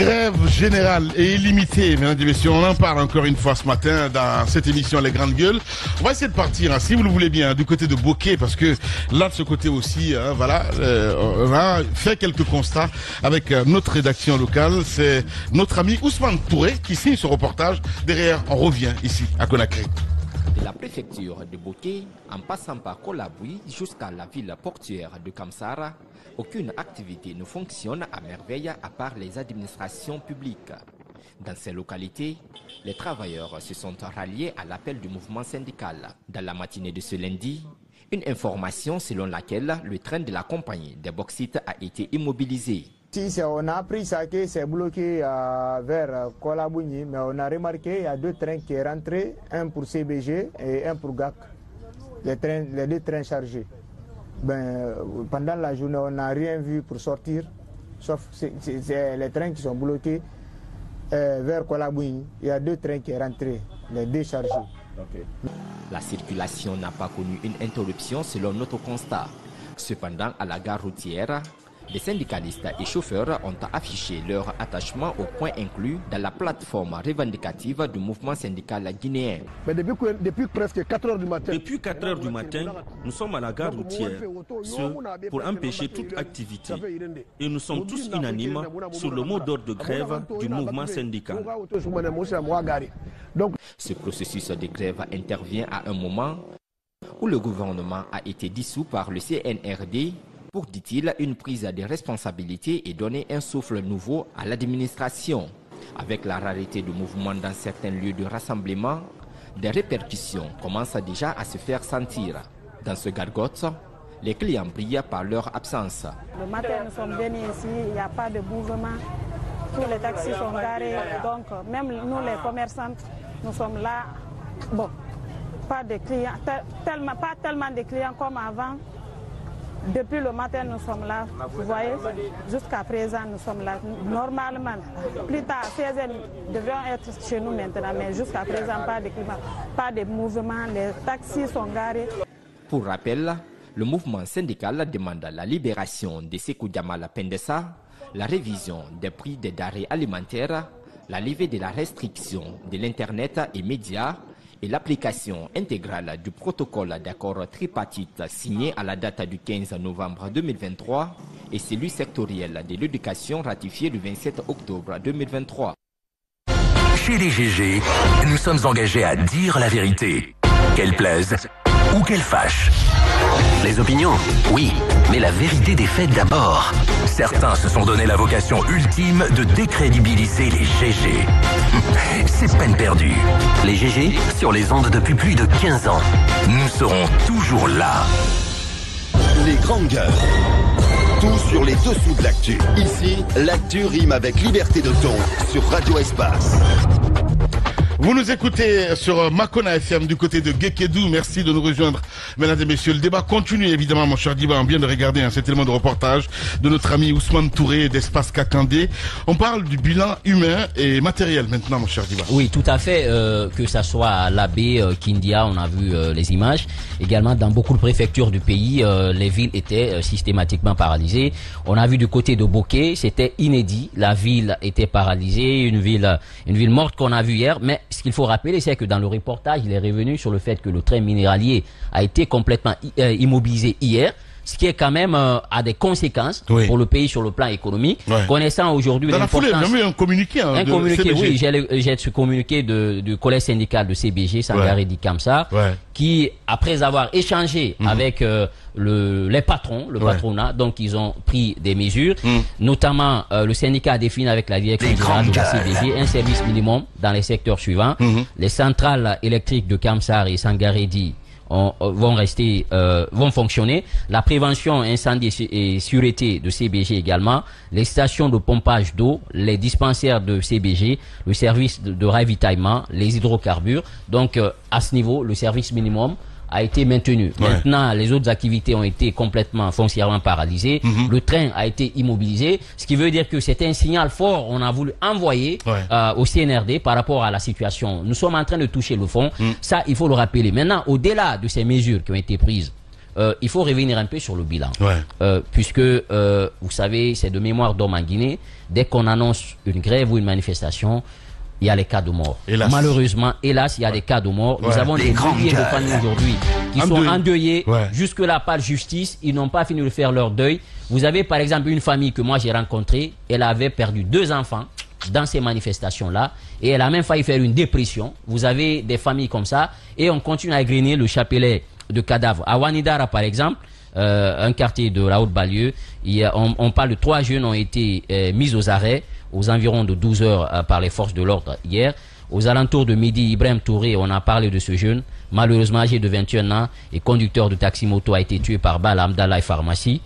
Grève générale et illimitée, mesdames et messieurs, on en parle encore une fois ce matin dans cette émission Les Grandes Gueules. On va essayer de partir, si vous le voulez bien, du côté de Bokeh, parce que là, de ce côté aussi, on a fait quelques constats avec notre rédaction locale. C'est notre ami Ousmane Touré qui signe ce reportage. Derrière, on revient ici, à Conakry. De la préfecture de Bokeh, en passant par Kolaboui jusqu'à la ville portuaire de Kamsara, aucune activité ne fonctionne à merveille à part les administrations publiques. Dans ces localités, les travailleurs se sont ralliés à l'appel du mouvement syndical. Dans la matinée de ce lundi, une information selon laquelle le train de la compagnie des bauxites a été immobilisé. Si on a appris ça que c'est bloqué vers Kolabouni, mais on a remarqué qu'il y a deux trains qui sont rentrés, un pour CBG et un pour GAC, les deux trains chargés. Pendant la journée, on n'a rien vu pour sortir, sauf les trains qui sont bloqués vers Kolabouni. Il y a deux trains qui sont rentrés, les deux chargés. Okay. La circulation n'a pas connu une interruption selon notre constat. Cependant, à la gare routière, les syndicalistes et chauffeurs ont affiché leur attachement au point inclus dans la plateforme revendicative du mouvement syndical guinéen. Mais depuis presque 4 heures du matin. Depuis 4 heures du matin, nous sommes à la gare routière, pour empêcher toute activité. Et nous sommes tous unanimes sur le mot d'ordre de grève du mouvement syndical. Ce processus de grève intervient à un moment où le gouvernement a été dissous par le CNRD pour, dit-il, une prise de responsabilité et donner un souffle nouveau à l'administration. Avec la rareté du mouvement dans certains lieux de rassemblement, des répercussions commencent déjà à se faire sentir. Dans ce gargote, les clients brillent par leur absence. Le matin, nous sommes venus ici, il n'y a pas de mouvement. Tous les taxis sont garés, donc même nous les commerçants, nous sommes là. Bon, pas de clients, pas tellement de clients comme avant. Depuis le matin, nous sommes là, vous voyez, jusqu'à présent, nous sommes là. Normalement, plus tard, 16 heures, nous devions être chez nous maintenant, mais jusqu'à présent, pas de climat, pas de mouvement, les taxis sont garés. Pour rappel, le mouvement syndical demande la libération de Sékou Diamala Pendessa, la révision des prix des denrées alimentaires, la levée de la restriction de l'Internet et médias, et l'application intégrale du protocole d'accord tripartite signé à la date du 15 novembre 2023 et celui sectoriel de l'éducation ratifié le 27 octobre 2023. Chez les GG, nous sommes engagés à dire la vérité, qu'elle plaise ou qu'elle fâche. Les opinions, oui, mais la vérité des faits d'abord. Certains se sont donné la vocation ultime de décrédibiliser les GG. C'est peine perdue. Les GG, sur les ondes depuis plus de 15 ans. Nous serons toujours là. Les Grandes Gueules. Tout sur les dessous de l'actu. Ici, l'actu rime avec liberté de ton sur Radio Espace. Vous nous écoutez sur Makona FM du côté de Gekedou. Merci de nous rejoindre, mesdames et messieurs. Le débat continue évidemment, mon cher Diba. On vient de regarder cet élément de reportage de notre ami Ousmane Touré d'Espace Kakandé. On parle du bilan humain et matériel maintenant, mon cher Diba. Oui, tout à fait. Que ça soit à l'Abbé, Kindia, on a vu les images. Également, dans beaucoup de préfectures du pays, les villes étaient systématiquement paralysées. On a vu du côté de Bokeh, c'était inédit. La ville était paralysée, une ville morte qu'on a vue hier, mais ce qu'il faut rappeler, c'est que dans le reportage, il est revenu sur le fait que le train minéralier a été complètement immobilisé hier, ce qui est quand même a des conséquences pour le pays sur le plan économique. Connaissant aujourd'hui l'importance... Dans la foulée, il y a eu un communiqué. Un communiqué, oui, j'ai ce communiqué du collège syndical de CBG, Sangaré Kamsar, qui, après avoir échangé avec les patrons, le patronat, donc ils ont pris des mesures, notamment le syndicat a défini avec la direction générale de la CBG un service minimum dans les secteurs suivants. Les centrales électriques de Kamsar et Sangaredi vont fonctionner. La prévention incendie et sûreté de CBG également, les stations de pompage d'eau, les dispensaires de CBG, le service de ravitaillement, les hydrocarbures. Donc à ce niveau, le service minimum a été maintenu. Maintenant, les autres activités ont été complètement foncièrement paralysées. Le train a été immobilisé, ce qui veut dire que c'est un signal fort on a voulu envoyer au CNRD par rapport à la situation. Nous sommes en train de toucher le fond. Ça, il faut le rappeler. Maintenant, au-delà de ces mesures qui ont été prises, il faut revenir un peu sur le bilan. Ouais. Puisque, vous savez, c'est de mémoire d'homme en Guinée. Dès qu'on annonce une grève ou une manifestation, il y a les cas de mort. Hélas. Malheureusement, hélas, il y a des cas de mort. Nous avons des milliers de familles aujourd'hui qui sont endeuillées. Jusque-là, pas de justice. Ils n'ont pas fini de faire leur deuil. Vous avez par exemple une famille que moi j'ai rencontrée. Elle avait perdu 2 enfants dans ces manifestations-là. Et elle a même failli faire une dépression. Vous avez des familles comme ça. Et on continue à égrener le chapelet de cadavres. À Wanidara, par exemple, un quartier de la Haute-Banlieue, on parle de 3 jeunes ont été mis aux arrêts aux environs de 12 heures par les forces de l'ordre hier. Aux alentours de midi, Ibrahim Touré, on a parlé de ce jeune, malheureusement âgé de 21 ans et conducteur de taxi-moto, a été tué par balle à Amdallah Pharmacie.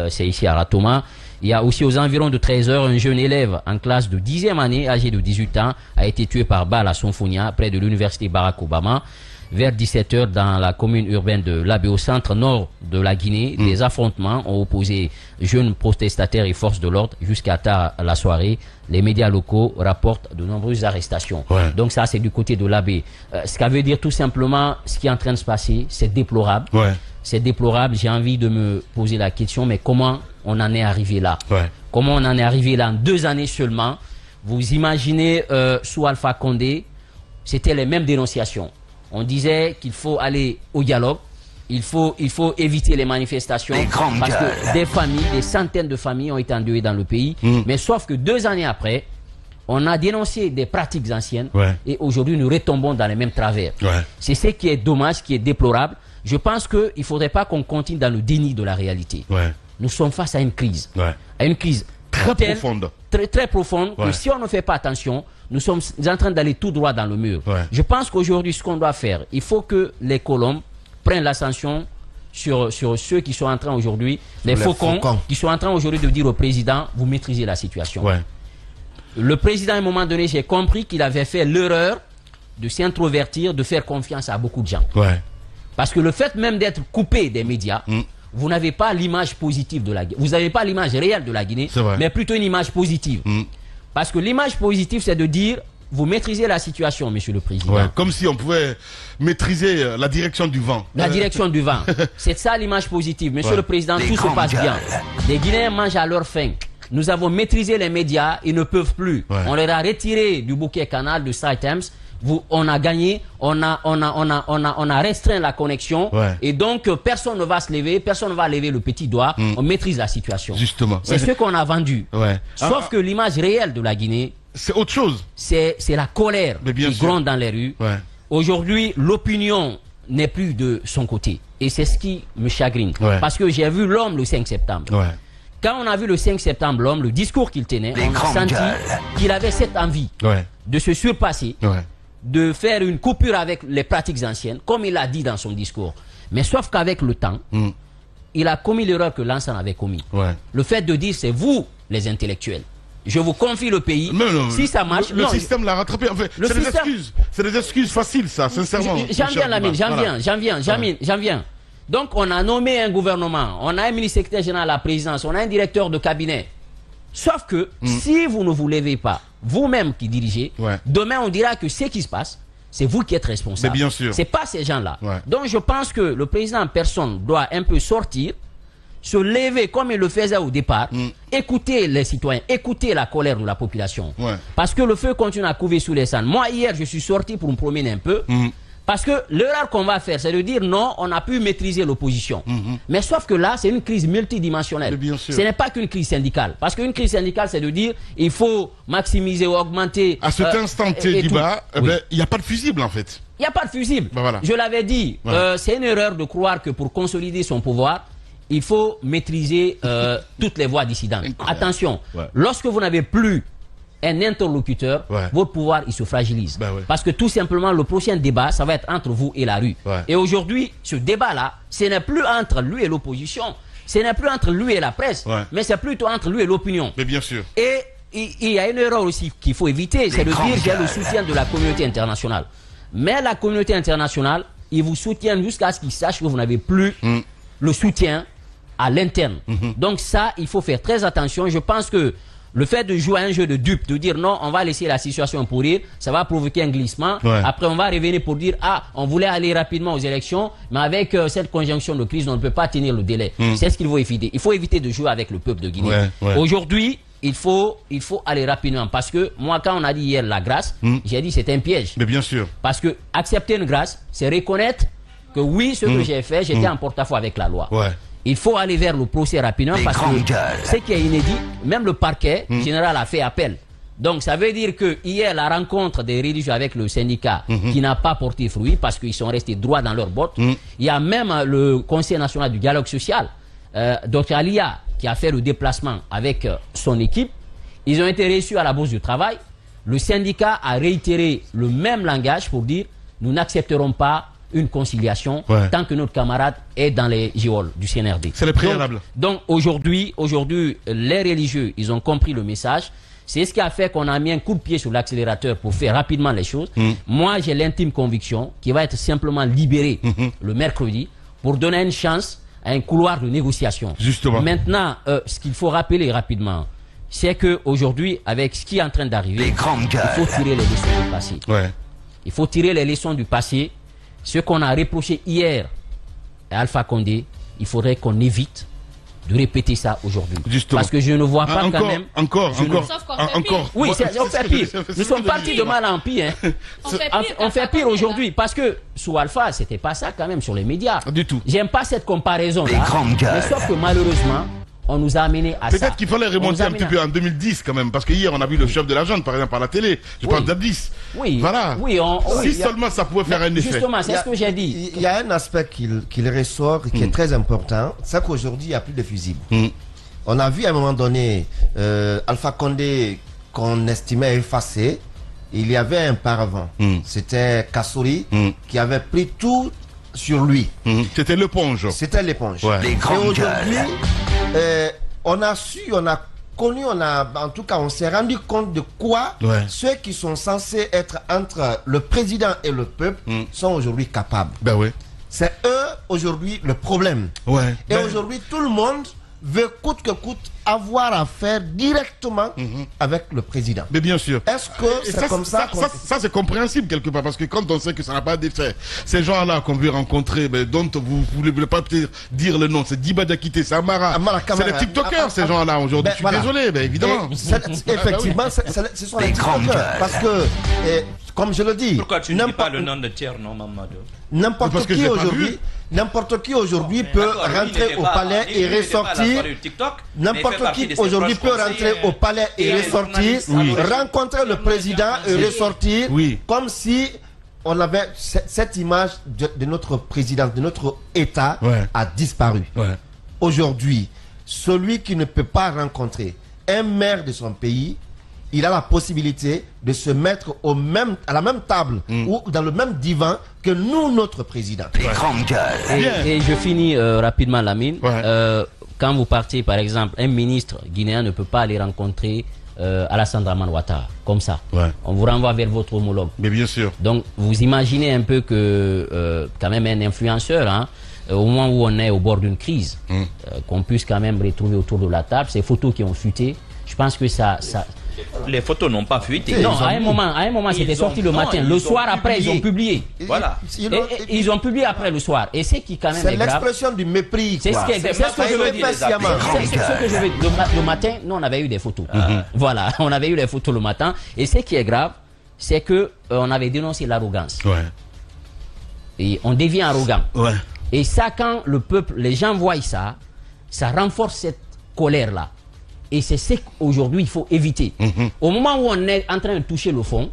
C'est ici à Ratoma. Il y a aussi aux environs de 13 heures, un jeune élève en classe de 10e année, âgé de 18 ans, a été tué par balle à Sonfonia, près de l'université Barack Obama. Vers 17h, dans la commune urbaine de Labé, au centre nord de la Guinée, des affrontements ont opposé jeunes protestataires et forces de l'ordre jusqu'à tard la soirée. Les médias locaux rapportent de nombreuses arrestations. Donc ça, c'est du côté de Labé. Ce qui veut dire tout simplement, ce qui est en train de se passer, c'est déplorable. C'est déplorable. J'ai envie de me poser la question, mais comment on en est arrivé là? Comment on en est arrivé là en 2 années seulement? Vous imaginez, sous Alpha Condé, c'était les mêmes dénonciations. On disait qu'il faut aller au dialogue, il faut éviter les manifestations, parce que des familles, des centaines de familles ont été endeuillées dans le pays. Mais sauf que 2 années après, on a dénoncé des pratiques anciennes et aujourd'hui nous retombons dans les mêmes travers. C'est ce qui est dommage, qui est déplorable. Je pense qu'il ne faudrait pas qu'on continue dans le déni de la réalité. Nous sommes face à une crise, très profonde. Très profonde, que si on ne fait pas attention, nous sommes en train d'aller tout droit dans le mur. Je pense qu'aujourd'hui, ce qu'on doit faire, il faut que les colombes prennent l'ascension sur ceux qui sont en train aujourd'hui, les faucons, qui sont en train aujourd'hui de dire au président, vous maîtrisez la situation. Le président, à un moment donné, j'ai compris qu'il avait fait l'erreur de s'introvertir, de faire confiance à beaucoup de gens. Parce que le fait même d'être coupé des médias, vous n'avez pas l'image positive de la Guinée. Vous n'avez pas l'image réelle de la Guinée, mais plutôt une image positive. Parce que l'image positive, c'est de dire, vous maîtrisez la situation, monsieur le président. Comme si on pouvait maîtriser la direction du vent. La direction du vent. C'est ça l'image positive. Monsieur le président, tout se passe bien. Les Guinéens mangent à leur faim. Nous avons maîtrisé les médias, ils ne peuvent plus. On leur a retiré du bouquet canal, de Star Times. On a gagné, on a restreint la connexion et donc personne ne va se lever, personne ne va lever le petit doigt. On maîtrise la situation. Justement. C'est ce qu'on a vendu. Sauf que l'image réelle de la Guinée, c'est autre chose. C'est la colère qui gronde dans les rues. Aujourd'hui, l'opinion n'est plus de son côté et c'est ce qui me chagrine. Parce que j'ai vu l'homme le 5 septembre. Quand on a vu le 5 septembre l'homme, le discours qu'il tenait, on a senti qu'il avait cette envie de se surpasser. De faire une coupure avec les pratiques anciennes, comme il l'a dit dans son discours. Mais sauf qu'avec le temps, il a commis l'erreur que Lansana avait commis. Le fait de dire, c'est vous, les intellectuels. Je vous confie le pays. Si ça marche... Le système l'a rattrapé. En fait, c'est des excuses faciles, ça, sincèrement. J'en viens, Lamine, j'en viens. Donc, on a nommé un gouvernement, on a un ministre secrétaire général à la présidence, on a un directeur de cabinet. Sauf que, si vous ne vous levez pas, vous-même qui dirigez, demain on dira que ce qui se passe, c'est vous qui êtes responsable. Mais bien sûr. C'est pas ces gens-là. Donc je pense que le président en personne doit un peu sortir, se lever comme il le faisait au départ, écouter les citoyens, écouter la colère de la population. Parce que le feu continue à couver sous les cendres. Moi hier je suis sorti pour me promener un peu. Parce que l'erreur qu'on va faire, c'est de dire non, on a pu maîtriser l'opposition. Mais sauf que là, c'est une crise multidimensionnelle. Ce n'est pas qu'une crise syndicale. Parce qu'une crise syndicale, c'est de dire il faut maximiser ou augmenter. À cet instant T, Diba, il n'y a pas de fusible en fait. Il n'y a pas de fusible. Je l'avais dit, c'est une erreur de croire que pour consolider son pouvoir, il faut maîtriser toutes les voies dissidentes. Attention, lorsque vous n'avez plus un interlocuteur, votre pouvoir il se fragilise. Parce que tout simplement le prochain débat ça va être entre vous et la rue. Et aujourd'hui ce débat là ce n'est plus entre lui et l'opposition, ce n'est plus entre lui et la presse, mais c'est plutôt entre lui et l'opinion. Mais bien sûr. Et il y a une erreur aussi qu'il faut éviter, c'est de dire j'ai le soutien de la communauté internationale. Mais la communauté internationale ils vous soutiennent jusqu'à ce qu'ils sachent que vous n'avez plus le soutien à l'interne. Donc ça il faut faire très attention. Je pense que Le fait de jouer à un jeu de dupe, de dire non, on va laisser la situation pourrir, ça va provoquer un glissement. Ouais. Après, on va revenir pour dire, ah, on voulait aller rapidement aux élections, mais avec cette conjonction de crise, on ne peut pas tenir le délai. C'est ce qu'il faut éviter. Il faut éviter de jouer avec le peuple de Guinée. Aujourd'hui, il faut aller rapidement. Parce que moi, quand on a dit hier la grâce, j'ai dit c'est un piège. Mais bien sûr. Parce que accepter une grâce, c'est reconnaître que oui, ce que j'ai fait, j'étais en porte-à-faux avec la loi. Il faut aller vers le procès rapidement parce que ce qui est inédit, même le parquet général a fait appel. Donc ça veut dire que hier, la rencontre des religieux avec le syndicat qui n'a pas porté fruit parce qu'ils sont restés droits dans leurs bottes. Il y a même le Conseil national du dialogue social, Dr Alia, qui a fait le déplacement avec son équipe. Ils ont été reçus à la Bourse du Travail. Le syndicat a réitéré le même langage pour dire nous n'accepterons pas une conciliation tant que notre camarade est dans les geôles du CNRD. C'est le préalable. Donc aujourd'hui, les religieux, ils ont compris le message. C'est ce qui a fait qu'on a mis un coup de pied sur l'accélérateur pour faire rapidement les choses. Moi, j'ai l'intime conviction qu'il va être simplement libéré le mercredi pour donner une chance à un couloir de négociation. Justement. Maintenant, ce qu'il faut rappeler rapidement, c'est qu'aujourd'hui, avec ce qui est en train d'arriver, il faut tirer les leçons du passé. Il faut tirer les leçons du passé. Ce qu'on a reproché hier à Alpha Condé, il faudrait qu'on évite de répéter ça aujourd'hui. Parce que je ne vois pas quand même... Encore. Oui, on fait pire. Nous sommes partis de mal en pire. On fait pire aujourd'hui. Parce que sous Alpha, c'était pas ça quand même sur les médias. Du tout. J'aime pas cette comparaison-là. Mais sauf que malheureusement, on nous a amené à ça. Peut-être qu'il fallait remonter un petit peu en 2010 quand même, parce que hier on a vu le chef de la junte par exemple à la télé. Je parle d'Abdis. Voilà. Si seulement ça pouvait faire un effet. Justement, c'est ce que j'ai dit. Il y a un aspect qu'il ressort qui est très important, c'est qu'aujourd'hui il n'y a plus de fusibles. On a vu à un moment donné Alpha Condé qu'on estimait effacé. Il y avait un paravent. C'était Kassouri qui avait pris tout sur lui. C'était l'éponge. C'était l'éponge. Et aujourd'hui, on a su, on a connu, en tout cas, on s'est rendu compte de quoi ceux qui sont censés être entre le président et le peuple sont aujourd'hui capables. C'est eux, aujourd'hui, le problème. Et aujourd'hui, tout le monde veut coûte que coûte avoir affaire directement avec le président. Mais bien sûr. Est-ce que c'est comme ça ça c'est compréhensible quelque part, parce que quand on sait que ça n'a pas d'effet, ces gens-là qu'on veut rencontrer, mais dont vous ne voulez pas peut-être dire le nom, c'est Diba Diakité, c'est Amara, c'est les TikTokers, ces gens-là aujourd'hui. Je suis désolé, mais évidemment. Effectivement, ce sont les TikTokers. Parce que, comme je le dis... Pourquoi tu ne dis pas le nom de Tierno, Mamadou? N'importe qui aujourd'hui peut rentrer au palais et ressortir. N'importe qui aujourd'hui peut rentrer au palais et ressortir, rencontrer le président et ressortir, comme si on avait cette image de notre président, de notre État a disparu. Aujourd'hui, celui qui ne peut pas rencontrer un maire de son pays, il a la possibilité de se mettre à la même table ou dans le même divan que nous, notre président. Et je finis rapidement, Lamine. Quand vous partez, par exemple, un ministre guinéen ne peut pas aller rencontrer Alassane Dramane Ouattara, comme ça. On vous renvoie vers votre homologue. Mais bien sûr. Donc, vous imaginez un peu que, quand même, un influenceur, au moment où on est au bord d'une crise, qu'on puisse quand même retrouver autour de la table ces photos qui ont fuité. Je pense que ça... Les photos n'ont pas fuité. Non, à un moment, c'était sorti le matin. Le soir après, ils ont publié. Voilà. Ils ont publié après le soir. Et c'est qui quand même est grave. C'est l'expression du mépris. C'est ce que je veux dire. Le matin, nous on avait eu des photos. Voilà, on avait eu les photos le matin. Et ce qui est grave, c'est que on avait dénoncé l'arrogance. Et on devient arrogant. Et ça, quand le peuple, les gens voient ça, ça renforce cette colère-là. Et c'est ce qu'aujourd'hui il faut éviter. Au moment où on est en train de toucher le fond,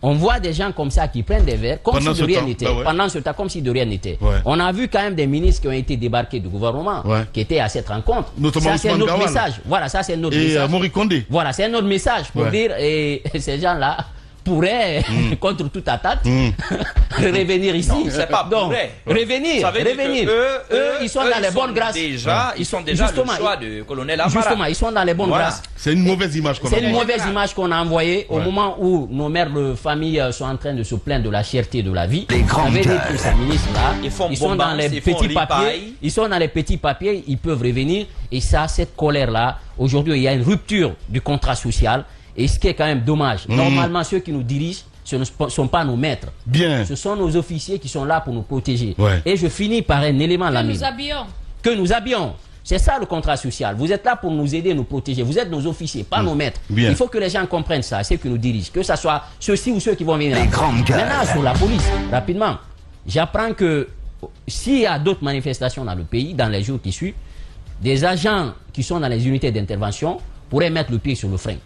on voit des gens comme ça qui prennent des verres comme si de rien n'était. Pendant ce temps, comme si de rien n'était. On a vu quand même des ministres qui ont été débarqués du gouvernement, qui étaient à cette rencontre. Notamment ça, c'est notre message. Voilà, ça c'est notre message. Et Mori Condé. Voilà, c'est notre message pour dire, et ces gens-là, pourrait, contre toute attaque, revenir ici. Non, c'est pas donc, revenir. Eux, ils sont dans les bonnes grâces. Ils sont déjà le choix du colonel Amara. Justement, ils sont dans les bonnes grâces. C'est une mauvaise image qu'on a. C'est une mauvaise image qu'on a envoyée au moment où nos mères de famille sont en train de se plaindre de la cherté de la vie. Les grands cœurs. Tous ces ministres-là, ils sont dans les petits papiers. Ils sont dans les petits papiers, ils peuvent revenir. Et ça, cette colère-là, aujourd'hui, il y a une rupture du contrat social. Et ce qui est quand même dommage, normalement, ceux qui nous dirigent, ce ne sont pas nos maîtres. Bien. Ce sont nos officiers qui sont là pour nous protéger. Ouais. Et je finis par un élément Que nous habillons. Que nous habillons. C'est ça le contrat social. Vous êtes là pour nous aider, nous protéger. Vous êtes nos officiers, pas nos maîtres. Bien. Il faut que les gens comprennent ça, ceux qui nous dirigent. Que ce soit ceux-ci ou ceux qui vont venir. Les grandes gueules. Maintenant, sur la police, rapidement, j'apprends que s'il y a d'autres manifestations dans le pays, dans les jours qui suivent, des agents qui sont dans les unités d'intervention pourraient mettre le pied sur le frein.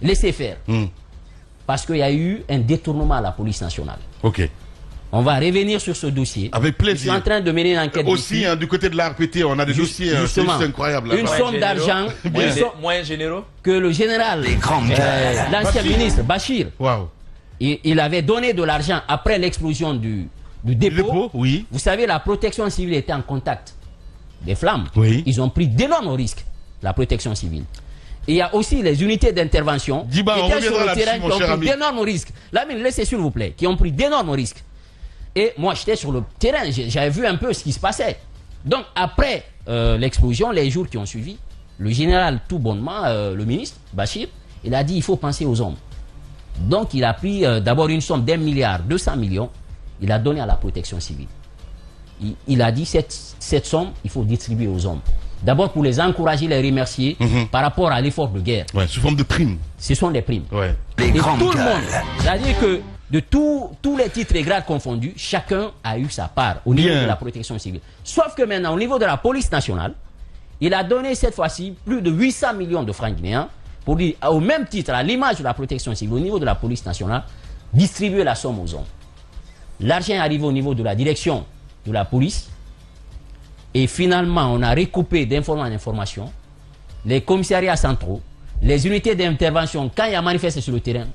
Laissez faire. Parce qu'il y a eu un détournement à la police nationale. Ok. On va revenir sur ce dossier. Avec plaisir. Je suis en train de mener une enquête. Aussi, du côté de la RPT, on a des dossiers c'est incroyable. Une somme d'argent. Moins généraux. Que le général, l'ancien ministre Bachir, il avait donné de l'argent après l'explosion du dépôt. Oui. Vous savez, la protection civile était en contact des flammes. Oui. Ils ont pris d'énormes risques, la protection civile. Et il y a aussi les unités d'intervention qui étaient sur le terrain, qui ont pris d'énormes risques. Lamine, laissez s'il vous plaît, qui ont pris d'énormes risques. Et moi, j'étais sur le terrain, j'avais vu un peu ce qui se passait. Donc, après l'explosion, les jours qui ont suivi, le général, tout bonnement, le ministre, Bachir, il a dit il faut penser aux hommes. Donc, il a pris d'abord une somme d'1 milliard 200 millions, il a donné à la protection civile. Il a dit cette somme, il faut distribuer aux hommes. D'abord pour les encourager, les remercier par rapport à l'effort de guerre. Ouais, sous forme de primes. Ce sont des primes. Ouais. Et tout le monde, c'est-à-dire que de tous les titres et grades confondus, chacun a eu sa part au niveau de la protection civile. Sauf que maintenant, au niveau de la police nationale, il a donné cette fois-ci plus de 800 millions de francs guinéens pour dire, au même titre, à l'image de la protection civile, au niveau de la police nationale, distribuer la somme aux hommes. L'argent est arrivé au niveau de la direction de la police. Et finalement, on a recoupé d'information en information les commissariats centraux, les unités d'intervention. Quand il y a manifesté sur le terrain,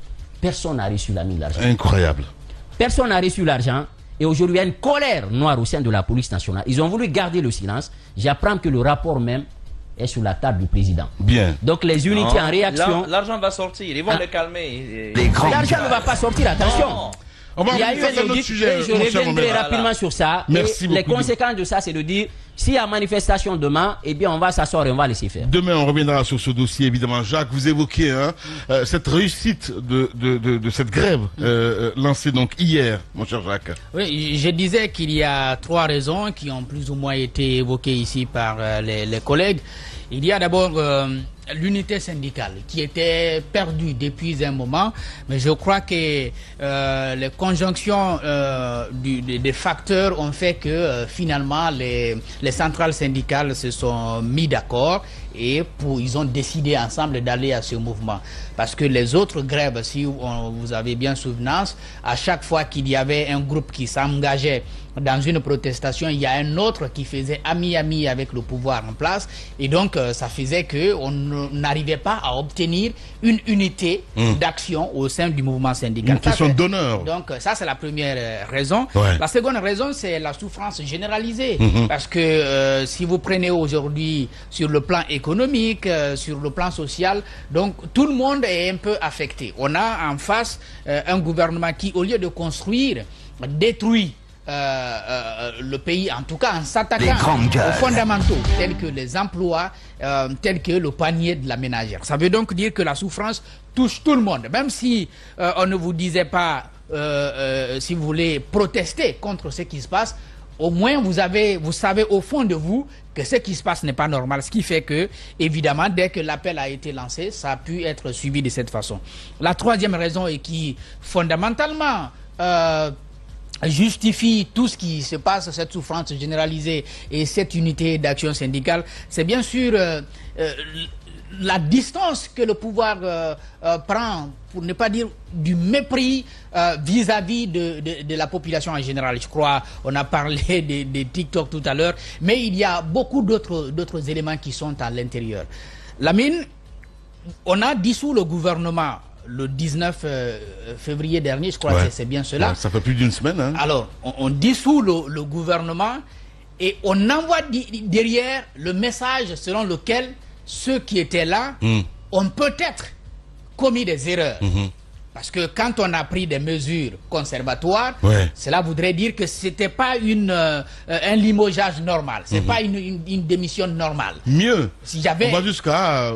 personne n'a reçu l'argent. Incroyable. Personne n'a reçu l'argent. Et aujourd'hui, il y a une colère noire au sein de la police nationale. Ils ont voulu garder le silence. J'apprends que le rapport même est sur la table du président. Bien. Donc les unités en réaction... L'argent va sortir, ils vont le calmer. L'argent ne va pas sortir, attention. Non. Il y a eu un audit et je reviendrai rapidement sur ça. Merci et les conséquences de ça, c'est de dire, s'il y a manifestation demain, eh bien on va s'asseoir et on va laisser faire. Demain, on reviendra sur ce dossier, évidemment. Jacques, vous évoquez cette réussite de cette grève lancée donc hier, mon cher Jacques. Oui, je disais qu'il y a 3 raisons qui ont plus ou moins été évoquées ici par les collègues. Il y a d'abord l'unité syndicale qui était perdue depuis un moment, mais je crois que les conjonctions des facteurs ont fait que finalement les centrales syndicales se sont mis d'accord et ils ont décidé ensemble d'aller à ce mouvement. Parce que les autres grèves, si vous avez bien souvenance, à chaque fois qu'il y avait un groupe qui s'engageait dans une protestation, il y a un autre qui faisait ami-ami avec le pouvoir en place. Et donc, ça faisait qu'on n'arrivait pas à obtenir une unité d'action au sein du mouvement syndical. Une question d'honneur. Donc, ça, c'est la première raison. Ouais. La seconde raison, c'est la souffrance généralisée. Parce que si vous prenez aujourd'hui sur le plan économique, sur le plan social, donc tout le monde est un peu affecté. On a en face un gouvernement qui, au lieu de construire, détruit le pays, en tout cas en s'attaquant aux fondamentaux tels que les emplois, tels que le panier de la ménagère. Ça veut donc dire que la souffrance touche tout le monde, même si on ne vous disait pas, si vous voulez protester contre ce qui se passe, au moins vous savez au fond de vous que ce qui se passe n'est pas normal, ce qui fait que, évidemment, dès que l'appel a été lancé, ça a pu être suivi de cette façon. La troisième raison, et qui fondamentalement justifie tout ce qui se passe, cette souffrance généralisée et cette unité d'action syndicale, c'est bien sûr la distance que le pouvoir prend, pour ne pas dire du mépris vis-à-vis de la population en général. Je crois, on a parlé de TikTok tout à l'heure, mais il y a beaucoup d'autres éléments qui sont à l'intérieur. Lamine, on a dissous le gouvernement le 19 février dernier, je crois que c'est bien cela. Ça fait plus d'une semaine. Hein. Alors, on dissout le gouvernement et on envoie derrière le message selon lequel ceux qui étaient là ont peut-être commis des erreurs. Parce que quand on a pris des mesures conservatoires, cela voudrait dire que ce n'était pas un limogeage normal, ce n'est pas une démission normale. Mieux, si on va jusqu'à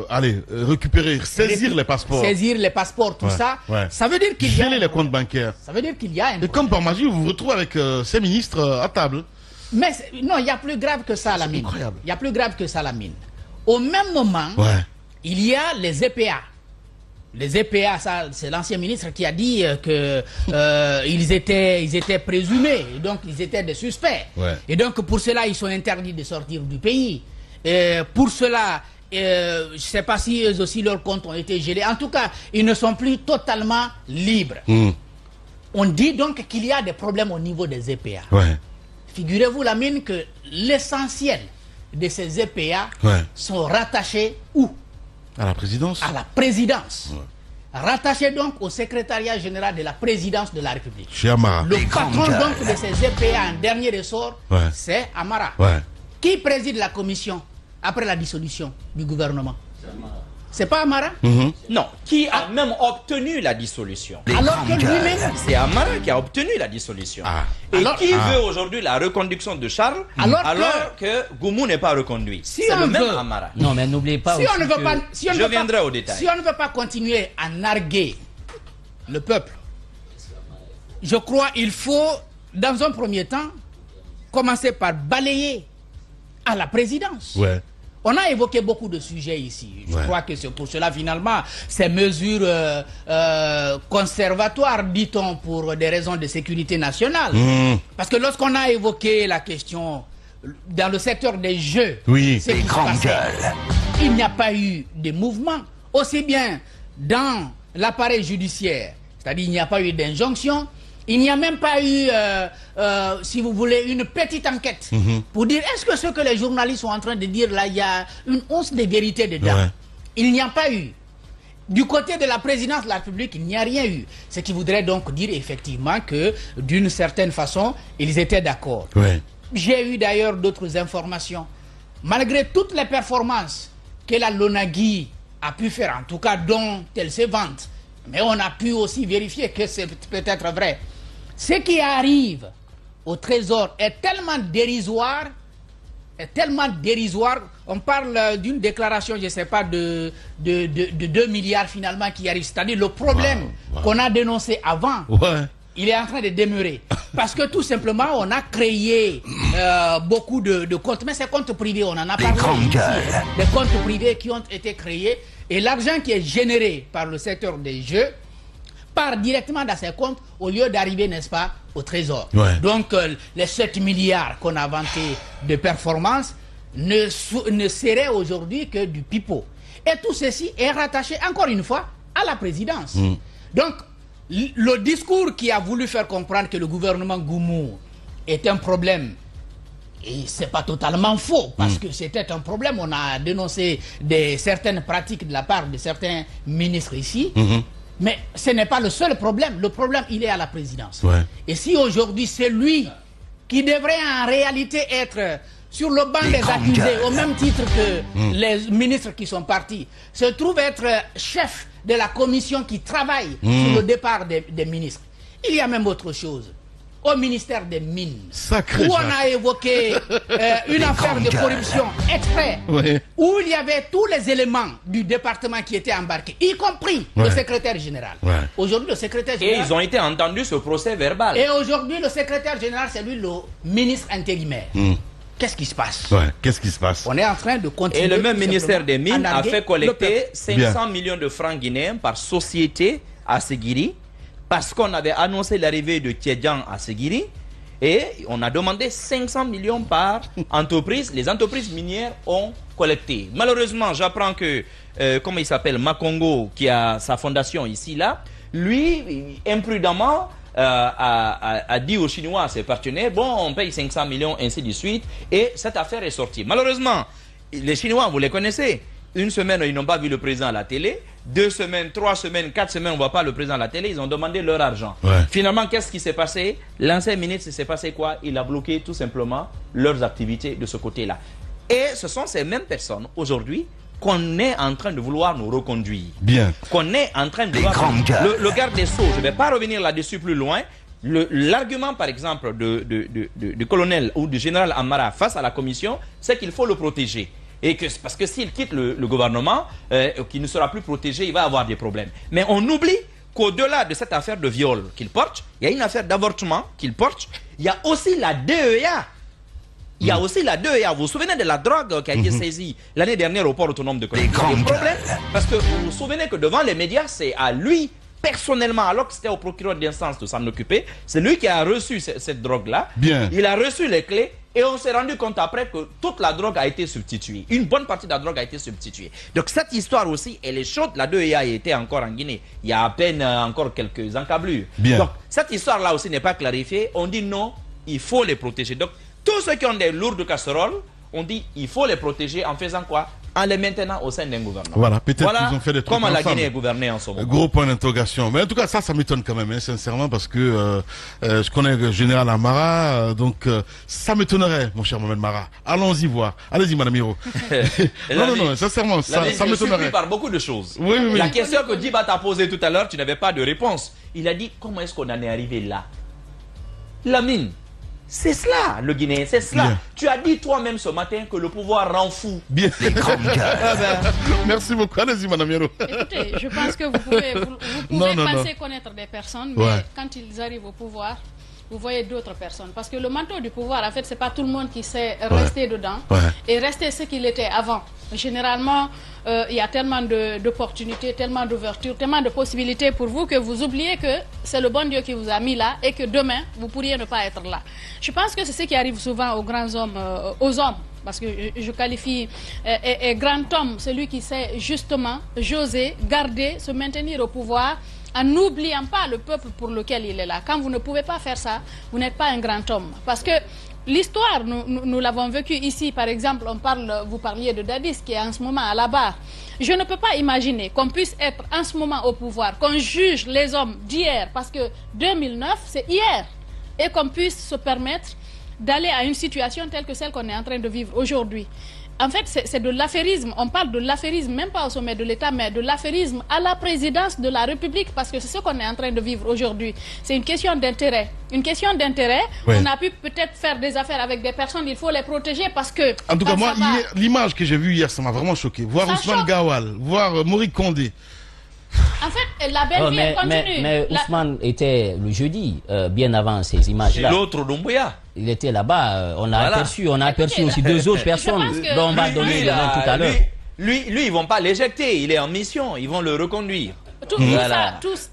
récupérer, saisir les passeports. Saisir les passeports, tout ça, ça veut dire qu'il y a... Geler les comptes bancaires. Ça veut dire qu'il y a un Et comme par magie, vous vous retrouvez avec ces ministres à table. Mais non, il y a plus grave que ça, Lamine. Il y a plus grave que ça, Lamine. Au même moment, il y a les EPA. Les EPA, c'est l'ancien ministre qui a dit que ils étaient présumés, donc ils étaient des suspects. Et donc pour cela, ils sont interdits de sortir du pays. Et pour cela, je ne sais pas si eux aussi leurs comptes ont été gelés. En tout cas, ils ne sont plus totalement libres. On dit donc qu'il y a des problèmes au niveau des EPA. Figurez-vous, Lamine, que l'essentiel de ces EPA sont rattachés où? À la présidence. À la présidence. Rattaché donc au secrétariat général de la présidence de la République. Chez Amara. Le patron donc de ces EPA en dernier ressort, c'est Amara. Qui préside la commission après la dissolution du gouvernement? C'est pas Amara? Non, qui a même obtenu la dissolution. Alors que lui-même... C'est Amara qui a obtenu la dissolution. Et alors, qui veut aujourd'hui la reconduction de Charles alors que Goumou n'est pas reconduit? Si c'est le même veut, Amara. Non, mais n'oubliez pas si aussi on ne veut que... pas, si on je viendrai au détail. Si on ne veut pas continuer à narguer le peuple, je crois qu'il faut, dans un premier temps, commencer par balayer à la présidence. On a évoqué beaucoup de sujets ici. Je crois que c'est pour cela, finalement, ces mesures conservatoires, dit-on, pour des raisons de sécurité nationale. Parce que lorsqu'on a évoqué la question dans le secteur des jeux, c'est il n'y a pas eu de mouvement, aussi bien dans l'appareil judiciaire, c'est-à-dire il n'y a pas eu d'injonction. Il n'y a même pas eu, si vous voulez, une petite enquête pour dire est-ce que ce que les journalistes sont en train de dire là, il y a une once de vérité dedans. Il n'y a pas eu. Du côté de la présidence de la République, il n'y a rien eu. Ce qui voudrait donc dire effectivement que, d'une certaine façon, ils étaient d'accord. J'ai eu d'ailleurs d'autres informations. Malgré toutes les performances que la LONAGUI a pu faire, en tout cas dont elle se vante, mais on a pu aussi vérifier que c'est peut-être vrai. Ce qui arrive au Trésor est tellement dérisoire, on parle d'une déclaration, je ne sais pas, de 2 milliards finalement qui arrive. C'est-à-dire le problème qu'on a dénoncé avant, il est en train de demeurer. Parce que tout simplement, on a créé beaucoup de comptes, mais ces comptes privés, on en a parlé ici, des comptes privés qui ont été créés, et l'argent qui est généré par le secteur des jeux part directement dans ces comptes au lieu d'arriver, n'est-ce pas, au Trésor. Donc, les 7 milliards qu'on a vantés de performance ne seraient aujourd'hui que du pipeau. Et tout ceci est rattaché, encore une fois, à la présidence. Donc, le discours qui a voulu faire comprendre que le gouvernement Goumou est un problème, et ce n'est pas totalement faux, parce que c'était un problème. On a dénoncé certaines pratiques de la part de certains ministres ici. Mais ce n'est pas le seul problème. Le problème, il est à la présidence. Et si aujourd'hui, c'est lui qui devrait en réalité être sur le banc des accusés, au même titre que les ministres qui sont partis, se trouve être chef de la commission qui travaille sur le départ des ministres. Il y a même autre chose. Au ministère des Mines, où on a évoqué une affaire de corruption exprès, où il y avait tous les éléments du département qui étaient embarqués, y compris le secrétaire général. Aujourd'hui, le secrétaire général... Et ils ont été entendus ce procès verbal. Et aujourd'hui, le secrétaire général, c'est lui le ministre intérimaire. Qu'est-ce qui se passe? Qu'est-ce qui se passe? On est en train de continuer... Et le même ministère des Mines a fait collecter 500 millions de francs guinéens par société à Séguiri, parce qu'on avait annoncé l'arrivée de Tiedjan à Séguiri, et on a demandé 500 millions par entreprise. Les entreprises minières ont collecté. Malheureusement, j'apprends que, comment il s'appelle, Makongo, qui a sa fondation ici, là, lui, imprudemment, a dit aux Chinois, à ses partenaires, bon, on paye 500 millions, ainsi de suite, et cette affaire est sortie. Malheureusement, les Chinois, vous les connaissez, une semaine, ils n'ont pas vu le président à la télé. 2 semaines, 3 semaines, 4 semaines, on ne voit pas le président à la télé. Ils ont demandé leur argent. Finalement, qu'est-ce qui s'est passé? L'ancien ministre, s'est passé quoi? Il a bloqué tout simplement leurs activités de ce côté-là. Et ce sont ces mêmes personnes, aujourd'hui, qu'on est en train de vouloir nous reconduire. Bien. Qu'on est en train de vouloir... Le garde des Sceaux, je ne vais pas revenir là-dessus plus loin. L'argument, par exemple, du colonel ou du général Amara face à la commission, c'est qu'il faut le protéger. Et parce que s'il quitte le gouvernement, qu'il ne sera plus protégé, il va avoir des problèmes. Mais on oublie qu'au-delà de cette affaire de viol qu'il porte, il y a une affaire d'avortement qu'il porte, il y a aussi la DEA. Il y a aussi la DEA. Vous vous souvenez de la drogue qui a été saisie l'année dernière au port autonome de Colombe? Il y a des problèmes parce que vous vous souvenez que devant les médias, c'est à lui, personnellement, alors que c'était au procureur d'instance de s'en occuper, c'est lui qui a reçu cette drogue-là. Il a reçu les clés et on s'est rendu compte après que toute la drogue a été substituée. Une bonne partie de la drogue a été substituée. Donc cette histoire aussi, elle est chaude. La DEA était encore en Guinée. Il y a à peine encore quelques encablures. Donc cette histoire-là aussi n'est pas clarifiée. On dit non, il faut les protéger. Donc tous ceux qui ont des lourdes casseroles, on dit il faut les protéger en faisant quoi? En les maintenant au sein d'un gouvernement. Voilà, peut-être qu'ils ont fait des trucs comment ensemble. La Guinée est gouvernée en ce moment. Gros point d'interrogation. Mais en tout cas, ça m'étonne quand même, hein, sincèrement, parce que je connais le général Amara, donc ça m'étonnerait, mon cher Mohamed Mara. Allons-y voir. Allez-y, Madame Hiro. non, sincèrement, ça m'étonnerait. Je suis surpris par beaucoup de choses. Oui. La question que Diba t'a posée tout à l'heure, tu n'avais pas de réponse. Il a dit, comment est-ce qu'on en est arrivé là? Lamine. C'est cela, le Guinéen, c'est cela. Bien. Tu as dit toi-même ce matin que le pouvoir rend fou. Bien. Merci beaucoup. Allez-y, Madame Hiro. Écoutez, je pense que vous pouvez penser connaître des personnes, mais quand ils arrivent au pouvoir, vous voyez d'autres personnes. Parce que le manteau du pouvoir, en fait, c'est pas tout le monde qui sait rester dedans et rester ce qu'il était avant. Généralement, il y a tellement d'opportunités, tellement d'ouvertures, tellement de possibilités pour vous que vous oubliez que c'est le bon Dieu qui vous a mis là et que demain, vous pourriez ne pas être là. Je pense que c'est ce qui arrive souvent aux grands hommes, aux hommes. Parce que je qualifie grand homme, celui qui sait justement j'oser garder, se maintenir au pouvoir en n'oubliant pas le peuple pour lequel il est là. Quand vous ne pouvez pas faire ça, vous n'êtes pas un grand homme. Parce que l'histoire, nous l'avons vécu ici, par exemple, vous parliez de Dadis qui est en ce moment à la barre. Je ne peux pas imaginer qu'on puisse être en ce moment au pouvoir, qu'on juge les hommes d'hier, parce que 2009, c'est hier, et qu'on puisse se permettre d'aller à une situation telle que celle qu'on est en train de vivre aujourd'hui. En fait, c'est de l'affairisme. On parle de l'affairisme, même pas au sommet de l'État, mais de l'affairisme à la présidence de la République, parce que c'est ce qu'on est en train de vivre aujourd'hui. C'est une question d'intérêt. Une question d'intérêt. On a pu peut-être faire des affaires avec des personnes, il faut les protéger parce que... En tout cas, moi, l'image que j'ai vue hier, ça m'a vraiment choqué. Voir Ousmane Gawal, voir Morick Condé. En fait, la belle vie continue. Mais Ousmane était le jeudi, bien avant ces images-là. C'est l'autre Doumbouya. Il était là-bas. On a aperçu aussi 2 autres personnes dont on va donner le nom tout à l'heure. Lui, ils vont pas l'éjecter. Il est en mission. Ils vont le reconduire.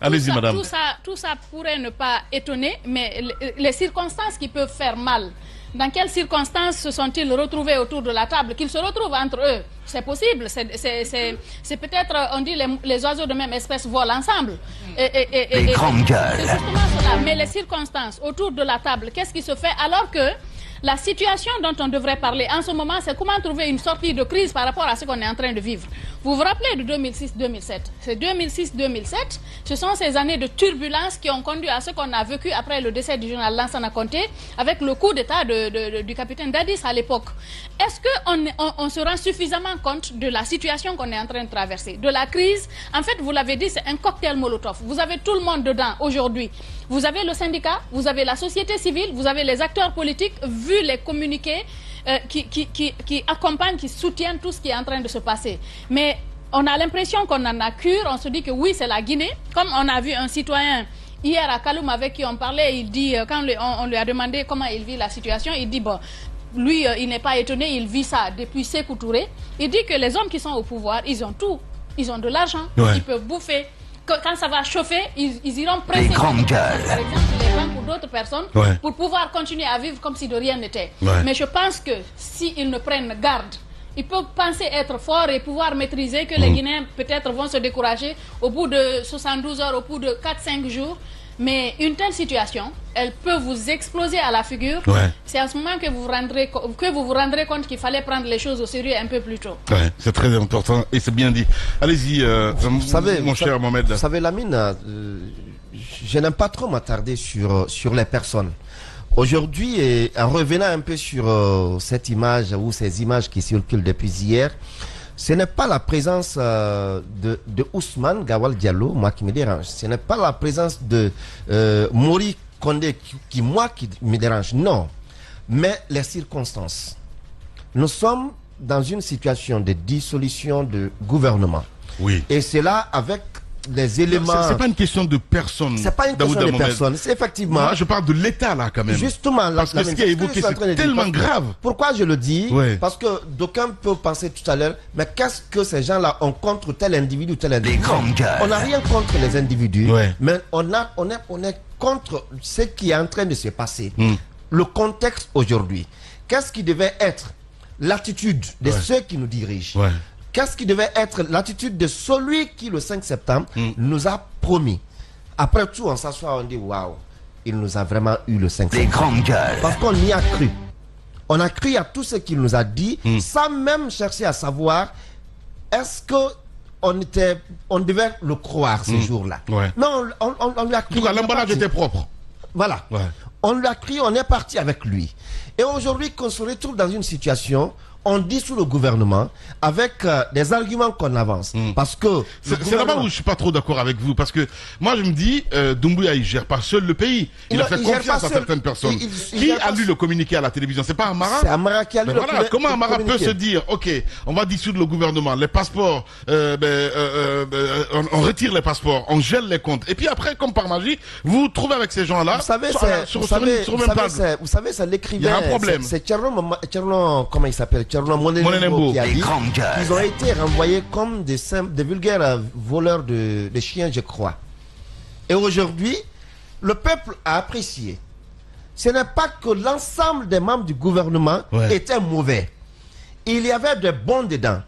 Allez-y, madame. Tout ça pourrait ne pas étonner, mais les circonstances qui peuvent faire mal. Dans quelles circonstances se sont-ils retrouvés autour de la table? Qu'ils se retrouvent entre eux, c'est possible. C'est peut-être, on dit, les oiseaux de même espèce volent ensemble. Les grandes gueules. C'est justement cela. Mais les circonstances autour de la table, qu'est-ce qui se fait alors que la situation dont on devrait parler en ce moment, c'est comment trouver une sortie de crise par rapport à ce qu'on est en train de vivre. Vous vous rappelez de 2006-2007? C'est 2006-2007, ce sont ces années de turbulence qui ont conduit à ce qu'on a vécu après le décès du général Lansana Conté, avec le coup d'état du capitaine Dadis à l'époque. Est-ce qu'on se rend suffisamment compte de la situation qu'on est en train de traverser, de la crise? En fait, vous l'avez dit, c'est un cocktail Molotov. Vous avez tout le monde dedans aujourd'hui. Vous avez le syndicat, vous avez la société civile, vous avez les acteurs politiques, vu les communiqués qui accompagnent, qui soutiennent tout ce qui est en train de se passer. Mais on a l'impression qu'on en a cure, on se dit que oui, c'est la Guinée. Comme on a vu un citoyen hier à Kaloum avec qui on parlait, il dit, quand on lui a demandé comment il vit la situation, il dit, bon, lui, il n'est pas étonné, il vit ça depuis Sékou Touré. Il dit que les hommes qui sont au pouvoir, ils ont tout. Ils ont de l'argent, ils peuvent bouffer. Quand ça va chauffer, ils iront presser par exemple les banques ou d'autres personnes pour pouvoir continuer à vivre comme si de rien n'était. Mais je pense que s'ils ne prennent garde, ils peuvent penser être forts et pouvoir maîtriser que les Guinéens peut-être vont se décourager au bout de 72 heures, au bout de 4-5 jours. Mais une telle situation, elle peut vous exploser à la figure. C'est à ce moment que vous vous rendrez compte qu'il fallait prendre les choses au sérieux un peu plus tôt. C'est très important et c'est bien dit. Allez-y, mon cher Mohamed. Vous savez, Lamine, je n'aime pas trop m'attarder sur les personnes. Aujourd'hui, en revenant un peu sur cette image ou ces images qui circulent depuis hier, ce n'est pas la présence de Ousmane Gawal Diallo, moi, qui me dérange. Ce n'est pas la présence de Mori Kondé qui me dérange. Non. Mais les circonstances. Nous sommes dans une situation de dissolution de gouvernement. Oui. Et c'est là avec les éléments... C'est pas une question de personne. C'est pas une question de personne. C'est effectivement... Moi, je parle de l'État, là, quand même. Justement, parce que ce qui est évoqué, c'est tellement grave. Pourquoi je le dis? Parce que d'aucuns peuvent penser tout à l'heure, mais qu'est-ce que ces gens-là ont contre tel individu ou tel individu? On n'a rien contre les individus, mais on est contre ce qui est en train de se passer. Le contexte aujourd'hui. Qu'est-ce qui devait être l'attitude de ceux qui nous dirigent? Qu'est-ce qui devait être l'attitude de celui qui, le 5 septembre, nous a promis? Après tout, on s'assoit, on dit, waouh, il nous a vraiment eu le 5 septembre. Des grandes gueules. Parce qu'on y a cru. On a cru à tout ce qu'il nous a dit, sans même chercher à savoir, est-ce que on devait le croire ce jour-là? Non, on lui a cru. En tout cas, l'emballage était propre. Voilà. On lui a cru, on est parti avec lui. Et aujourd'hui, qu'on se retrouve dans une situation... On dissout le gouvernement avec des arguments qu'on avance. Parce que... C'est là-bas où je ne suis pas trop d'accord avec vous. Parce que moi, je me dis, Doumbouya, il ne gère pas seul le pays. Il a fait confiance à certaines personnes. Qui a lu le communiqué à la télévision? C'est pas Amara? C'est Amara qui a lu le communiqué. Comment Amara peut se dire, ok, on va dissoudre le gouvernement, les passeports, on retire les passeports, on gèle les comptes. Et puis après, comme par magie, vous vous trouvez avec ces gens-là. Vous savez, c'est l'écrivain. Il y a un problème. C'est Tcherno, comment il s'appelle? Monenembo qui a dit qu'ils ont été renvoyés comme des vulgaires voleurs de chiens, je crois. Et aujourd'hui, le peuple a apprécié. Ce n'est pas que l'ensemble des membres du gouvernement étaient mauvais. Il y avait de bons dedans.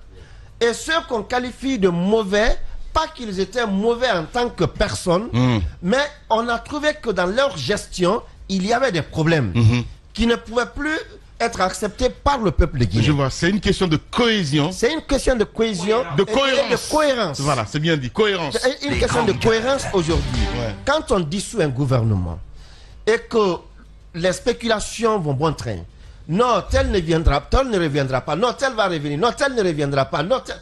Et ceux qu'on qualifie de mauvais, pas qu'ils étaient mauvais en tant que personne, mais on a trouvé que dans leur gestion, il y avait des problèmes qui ne pouvaient plus être accepté par le peuple de Guinée. Je vois, c'est une question de cohésion. C'est une question de cohésion, de cohérence. De cohérence. Voilà, c'est bien dit, cohérence. C'est une question de cohérence aujourd'hui. Quand on dissout un gouvernement et que les spéculations vont bon train, non, tel ne reviendra pas, non, tel va revenir, non, tel ne reviendra pas, non, tel...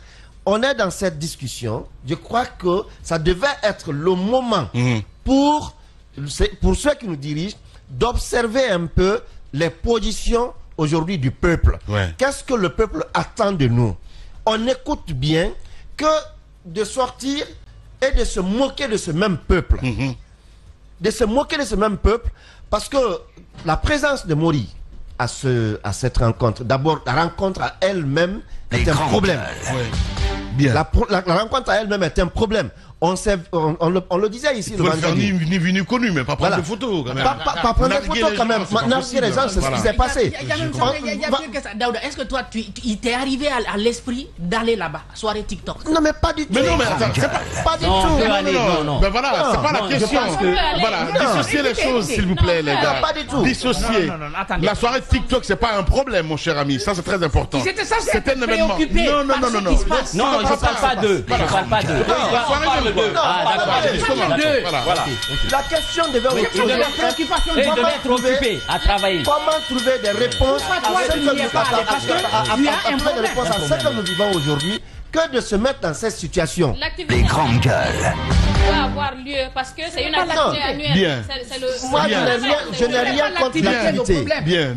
On est dans cette discussion. Je crois que ça devait être le moment pour ceux qui nous dirigent d'observer un peu les positions aujourd'hui du peuple. Qu'est-ce que le peuple attend de nous? On écoute bien que de sortir et de se moquer de ce même peuple. De se moquer de ce même peuple parce que la présence de Mori à cette rencontre, d'abord la rencontre à elle-même est un problème. La rencontre à elle-même est un problème. On le disait ici. Il faut faire ni vu ni connu, mais pas prendre de photos quand même. Pas prendre des photos quand même. Narguer les gens, c'est ce qui s'est passé. Est-ce que toi, il t'est arrivé à l'esprit d'aller là-bas, soirée TikTok? Non, mais pas du tout. Mais non, mais attends, pas du tout. Non. Ben voilà, c'est pas la question. Voilà, dissocier les choses, s'il vous plaît, les gars. Pas du tout. Dissocier. La soirée TikTok, c'est pas un problème, mon cher ami. Ça, c'est très important. C'est un événement. Non. Non, je parle pas d'eux. Je parle pas d'eux. La question devait être occupé à travailler. Comment trouver des réponses à ce que nous vivons aujourd'hui que de se mettre dans cette situation? Les grandes gueules. Doit avoir lieu parce que c'est une activité annuelle. Moi, je n'ai rien contre l'activité.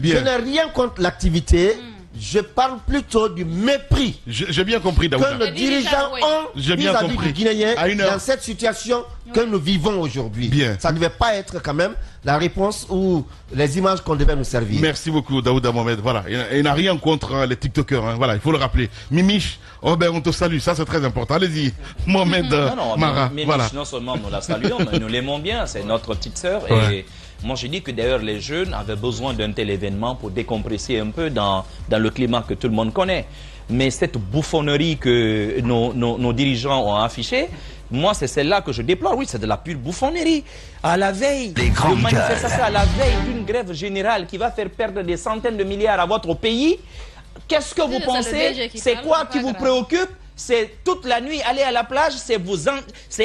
Je n'ai rien contre l'activité. Je parle plutôt du mépris. J'ai bien compris, Daouda. Que nos dirigeants ont vis-à-vis du Guinéen dans cette situation que nous vivons aujourd'hui. Ça ne devait pas être quand même la réponse ou les images qu'on devait nous servir. Merci beaucoup, Daouda Mohamed. Voilà, il n'a rien contre les TikTokers. Hein. Voilà, il faut le rappeler. Mimiche, on te salue. Ça, c'est très important. Allez-y, Mohamed Mara. Mimiche, voilà. Non seulement nous la saluons, mais nous l'aimons bien. C'est notre petite sœur. Et moi, je dis que d'ailleurs, les jeunes avaient besoin d'un tel événement pour décompresser un peu dans le climat que tout le monde connaît. Mais cette bouffonnerie que nos dirigeants ont affichée, Moi, c'est celle-là que je déplore. Oui, c'est de la pure bouffonnerie. À la veille de manifestation, à la veille d'une grève générale qui va faire perdre des centaines de milliards à votre pays, qu'est-ce que vous pensez? C'est quoi qui vous préoccupe? C'est toute la nuit aller à la plage, c'est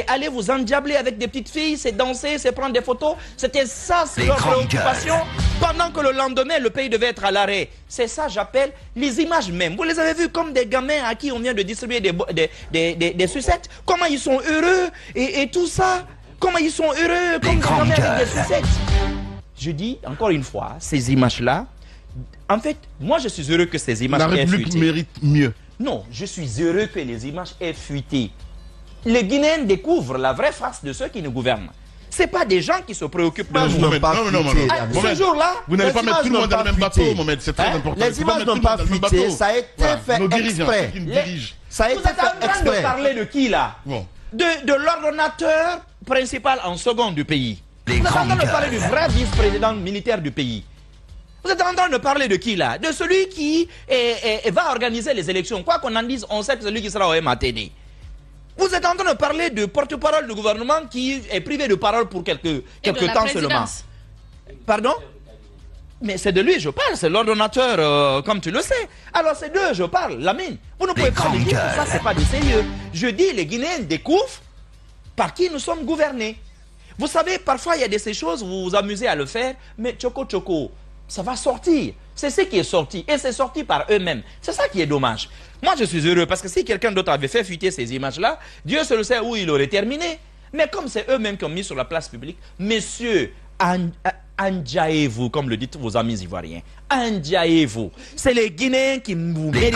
aller vous endiabler avec des petites filles, c'est danser, c'est prendre des photos. C'était ça, c'est leur préoccupation. Pendant que le lendemain, le pays devait être à l'arrêt. C'est ça, j'appelle les images même. Vous les avez vus comme des gamins à qui on vient de distribuer des sucettes. Comment ils sont heureux et tout ça. Comment ils sont heureux comme des gamins avec des sucettes. Je dis, encore une fois, ces images-là, en fait, moi je suis heureux que ces images aient fuité. La République mérite mieux. Non, je suis heureux que les images aient fuité. Les Guinéens découvrent la vraie face de ceux qui nous gouvernent. Ce pas des gens qui se préoccupent de nous. Ce jour-là, vous n'allez pas mettre tout le monde dans le même bateau, Mohamed. C'est très important. Les images n'ont pas fuité, ça a été fait exprès. Ça a été fait exprès. Vous êtes en train de parler de qui là? De l'ordonnateur principal en second du pays. Vous êtes en train de parler du vrai vice-président militaire du pays. Vous êtes en train de parler de qui là? De celui qui va organiser les élections. Quoi qu'on en dise, on sait que c'est lui qui sera au MATD. Vous êtes en train de parler de porte-parole du gouvernement qui est privé de parole pour quelques temps seulement. Pardon? Mais c'est de lui je parle, c'est l'ordonnateur, comme tu le sais. Alors c'est d'eux je parle, Lamine. Vous ne pouvez pas me dire que ça, c'est pas du sérieux. Je dis, les Guinéens découvrent par qui nous sommes gouvernés. Vous savez, parfois il y a de ces choses, vous vous amusez à le faire, mais tchoko, ça va sortir. C'est ce qui est sorti. Et c'est sorti par eux-mêmes. C'est ça qui est dommage. Moi, je suis heureux parce que si quelqu'un d'autre avait fait fuiter ces images-là, Dieu seul sait où il aurait terminé. Mais comme c'est eux-mêmes qui ont mis sur la place publique, messieurs, enjaillez-vous, comme le disent vos amis ivoiriens. Enjaillez-vous. C'est les Guinéens qui vous méritent.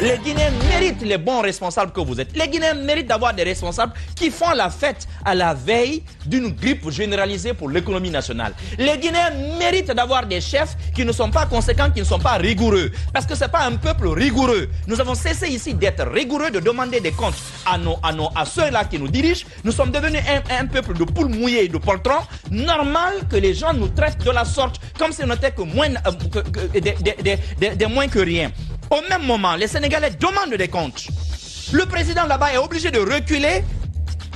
Les Guinéens méritent les bons responsables que vous êtes. Les Guinéens méritent d'avoir des responsables qui font la fête à la veille d'une grippe généralisée pour l'économie nationale. Les Guinéens méritent d'avoir des chefs qui ne sont pas conséquents, qui ne sont pas rigoureux. Parce que ce n'est pas un peuple rigoureux. Nous avons cessé ici d'être rigoureux, de demander des comptes à ceux-là qui nous dirigent. Nous sommes devenus un peuple de poules mouillées et de poltrons. Normal que les gens nous traitent de la sorte, comme si on n'était que moins... des moins que rien. Au même moment, les Sénégalais demandent des comptes. Le président là-bas est obligé de reculer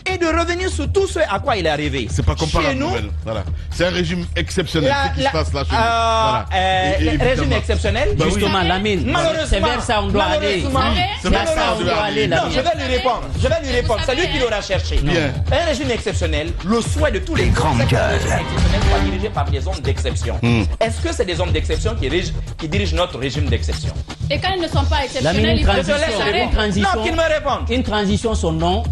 et de revenir sur tout ce à quoi il est arrivé. C'est pas comparable. Chez nous, voilà. C'est un régime exceptionnel ce qui se passe là chez nous. Régime exceptionnel. Bah justement, oui. Lamine, c'est vers ça on doit aller. C'est vers ça on doit aller. Non, je vais lui répondre. C'est lui qui l'aura cherché. Un régime exceptionnel, le souhait de tous les grands exceptionnels soit dirigé par des hommes d'exception. Est-ce que c'est des hommes d'exception qui dirigent notre régime d'exception? Et quand ils ne sont pas exceptionnels, ils non, qu'ils me répondent. Une transition, son nom,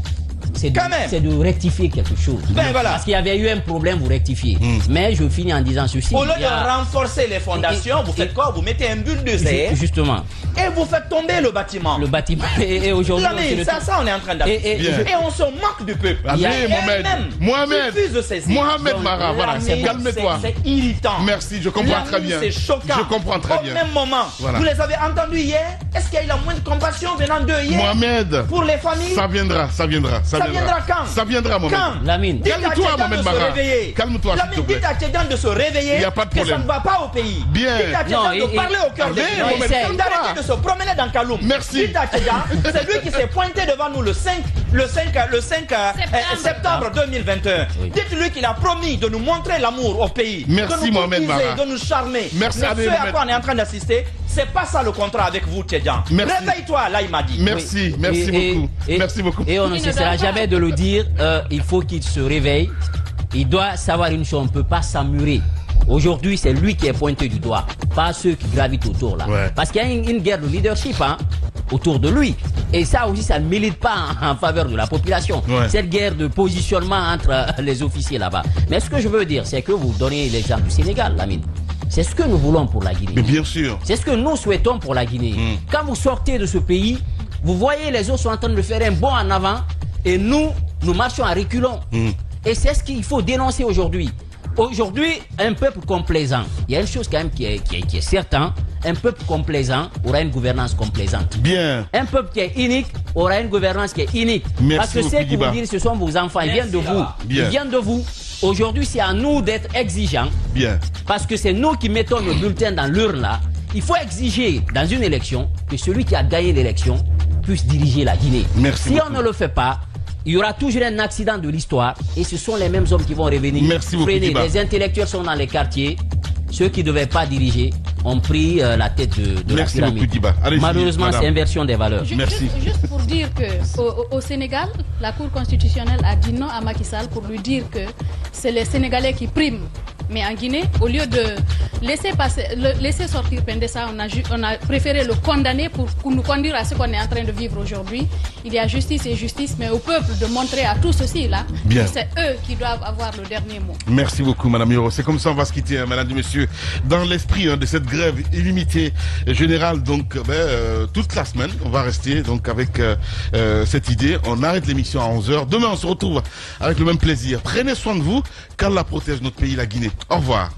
c'est de rectifier quelque chose. Voilà. Parce qu'il y avait eu un problème, vous rectifiez. Mais je finis en disant ceci. Au lieu de renforcer les fondations, vous faites quoi? Vous mettez un bulle de zèle. Justement. Et vous faites tomber le bâtiment. Et aujourd'hui. Ça, on est en train d'assister. Et on se moque du peuple. Allez, Mohamed Mara, voilà, calme-toi. C'est irritant. Merci, je comprends très bien. C'est choquant. Je comprends très bien. Au même moment, vous les avez entendus hier? Est-ce qu'il y a eu la moindre compassion venant d'eux hier? Mohamed. Pour les familles? Ça viendra. Ça viendra quand? Ça viendra, Mohamed. Quand? Lamine. Calme-toi, Mohamed Mara. Calme-toi, s'il te plaît. Dites à Tchédian de se réveiller. Il n'y a pas de problème. Que ça ne va pas au pays. Bien. Dites à Tchédian de parler au cœur des gens. D'arrêter de se promener dans Kaloum. Merci. Dites à Tchédian, c'est lui qui s'est pointé devant nous le 5 septembre 2021. Dites-lui qu'il a promis de nous montrer l'amour au pays. Merci, Mohamed Mara. De nous charmer. Merci, mais ce à quoi on est en train d'assister, c'est pas ça le contrat avec vous, Tchédian. Réveille-toi, là, il m'a dit. Merci, merci beaucoup. Et on ne cessera jamais de le dire, il faut qu'il se réveille. Il doit savoir une chose, on ne peut pas s'amurer. Aujourd'hui, c'est lui qui est pointé du doigt, pas ceux qui gravitent autour là. Parce qu'il y a une guerre de leadership autour de lui. Et ça aussi, ça ne milite pas en faveur de la population. Cette guerre de positionnement entre les officiers là-bas. Mais ce que je veux dire, c'est que vous donnez l'exemple du Sénégal, Lamine. C'est ce que nous voulons pour la Guinée. Mais bien sûr. C'est ce que nous souhaitons pour la Guinée. Quand vous sortez de ce pays, vous voyez les autres sont en train de faire un bond en avant et nous marchons à reculons. Et c'est ce qu'il faut dénoncer aujourd'hui. Aujourd'hui, un peuple complaisant, il y a une chose quand même qui est certain, un peuple complaisant aura une gouvernance complaisante. Bien. Un peuple qui est unique aura une gouvernance qui est unique. Merci. Parce que c'est que vous dites, ce sont vos enfants, ils viennent de vous. Ils viennent de vous. Aujourd'hui, c'est à nous d'être exigeants. Bien. Parce que c'est nous qui mettons le bulletin dans l'urne là. Il faut exiger dans une élection que celui qui a gagné l'élection puisse diriger la Guinée. Merci si beaucoup. on ne le fait pas, il y aura toujours un accident de l'histoire et ce sont les mêmes hommes qui vont revenir. Merci beaucoup, Diba. Les intellectuels sont dans les quartiers. Ceux qui ne devaient pas diriger ont pris la tête de Merci la pyramide. beaucoup, Diba. Malheureusement, c'est inversion des valeurs. Merci. Juste pour dire qu'au Sénégal, la Cour constitutionnelle a dit non à Macky Sall pour lui dire que c'est les Sénégalais qui priment. Mais en Guinée, au lieu de laisser sortir Pendessa, on a préféré le condamner pour nous conduire à ce qu'on est en train de vivre aujourd'hui. Il y a justice et justice, mais au peuple de montrer à tout ceci là que c'est eux qui doivent avoir le dernier mot. Merci beaucoup, Madame Yoro. C'est comme ça on va se quitter, hein, Mesdames et Messieurs, dans l'esprit de cette grève illimitée générale. Donc, toute la semaine, on va rester donc avec cette idée. On arrête l'émission à 11h. Demain, on se retrouve avec le même plaisir. Prenez soin de vous, qu'Allah protège notre pays, la Guinée. Au revoir.